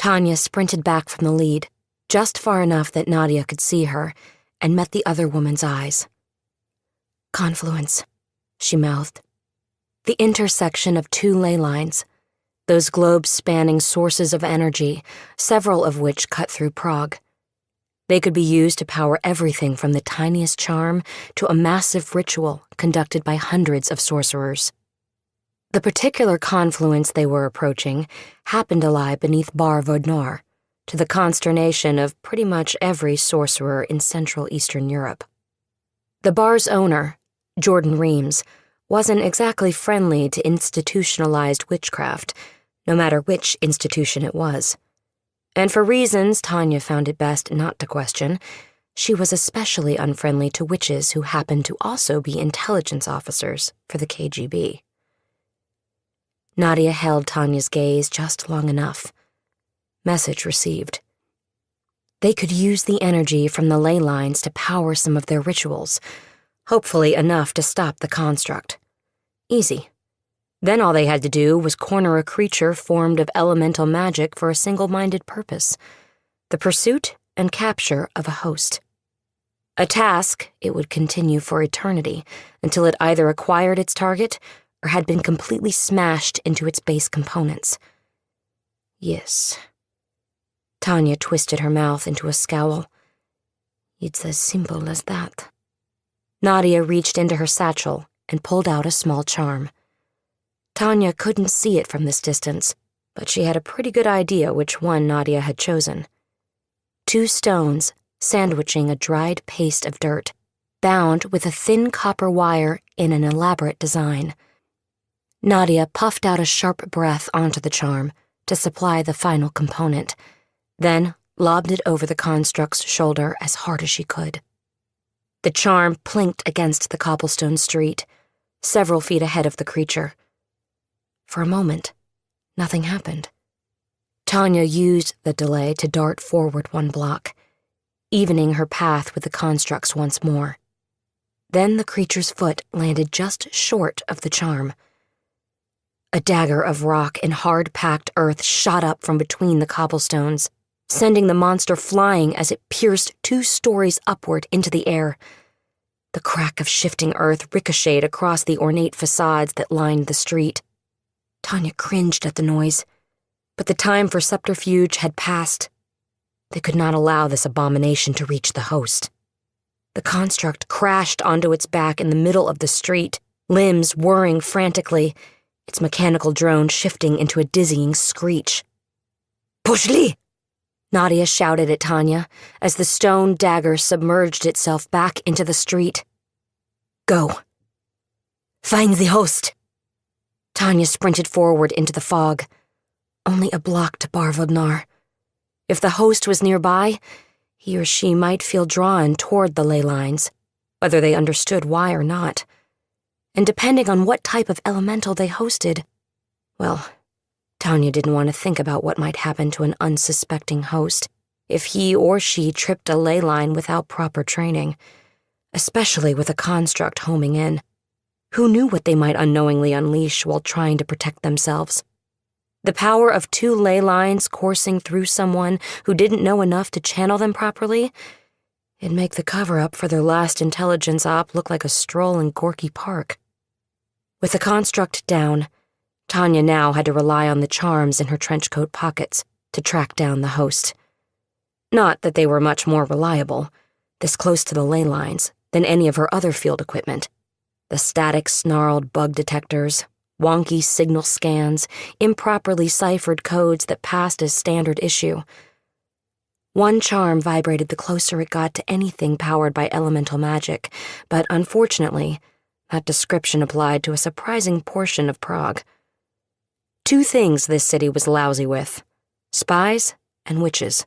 Tanya sprinted back from the lead, just far enough that Nadia could see her, and met the other woman's eyes. "Confluence," she mouthed. The intersection of two ley lines, those globes spanning sources of energy, several of which cut through Prague. They could be used to power everything from the tiniest charm to a massive ritual conducted by hundreds of sorcerers. The particular confluence they were approaching happened to lie beneath Bar Vodnar, to the consternation of pretty much every sorcerer in Central Eastern Europe. The bar's owner, Jordan Reams, wasn't exactly friendly to institutionalized witchcraft, no matter which institution it was. And for reasons Tanya found it best not to question, she was especially unfriendly to witches who happened to also be intelligence officers for the KGB. Nadia held Tanya's gaze just long enough. Message received. They could use the energy from the ley lines to power some of their rituals, hopefully enough to stop the construct. Easy. Then all they had to do was corner a creature formed of elemental magic for a single-minded purpose: the pursuit and capture of a host. A task it would continue for eternity until it either acquired its target or had been completely smashed into its base components. Yes. Tanya twisted her mouth into a scowl. It's as simple as that. Nadia reached into her satchel and pulled out a small charm. Tanya couldn't see it from this distance, but she had a pretty good idea which one Nadia had chosen. 2 stones sandwiching a dried paste of dirt, bound with a thin copper wire in an elaborate design. Nadia puffed out a sharp breath onto the charm to supply the final component, then lobbed it over the construct's shoulder as hard as she could. The charm plinked against the cobblestone street, several feet ahead of the creature. For a moment, nothing happened. Tanya used the delay to dart forward 1 block, evening her path with the constructs once more. Then the creature's foot landed just short of the charm. A dagger of rock and hard-packed earth shot up from between the cobblestones, sending the monster flying as it pierced 2 stories upward into the air. The crack of shifting earth ricocheted across the ornate facades that lined the street. Tanya cringed at the noise, but the time for subterfuge had passed. They could not allow this abomination to reach the host. The construct crashed onto its back in the middle of the street, limbs whirring frantically, its mechanical drone shifting into a dizzying screech. "Pushli!" Nadia shouted at Tanya as the stone dagger submerged itself back into the street. "Go. Find the host." Tanya sprinted forward into the fog. Only a block to Bar Vodnar. If the host was nearby, he or she might feel drawn toward the ley lines, whether they understood why or not. And depending on what type of elemental they hosted, well, Tanya didn't want to think about what might happen to an unsuspecting host if he or she tripped a ley line without proper training, especially with a construct homing in. Who knew what they might unknowingly unleash while trying to protect themselves? The power of 2 ley lines coursing through someone who didn't know enough to channel them properly? It'd make the cover-up for their last intelligence op look like a stroll in Gorky Park. With the construct down, Tanya now had to rely on the charms in her trenchcoat pockets to track down the host. Not that they were much more reliable, this close to the ley lines, than any of her other field equipment. The static, snarled bug detectors, wonky signal scans, improperly ciphered codes that passed as standard issue. One charm vibrated the closer it got to anything powered by elemental magic, but unfortunately, that description applied to a surprising portion of Prague. 2 things this city was lousy with: spies and witches.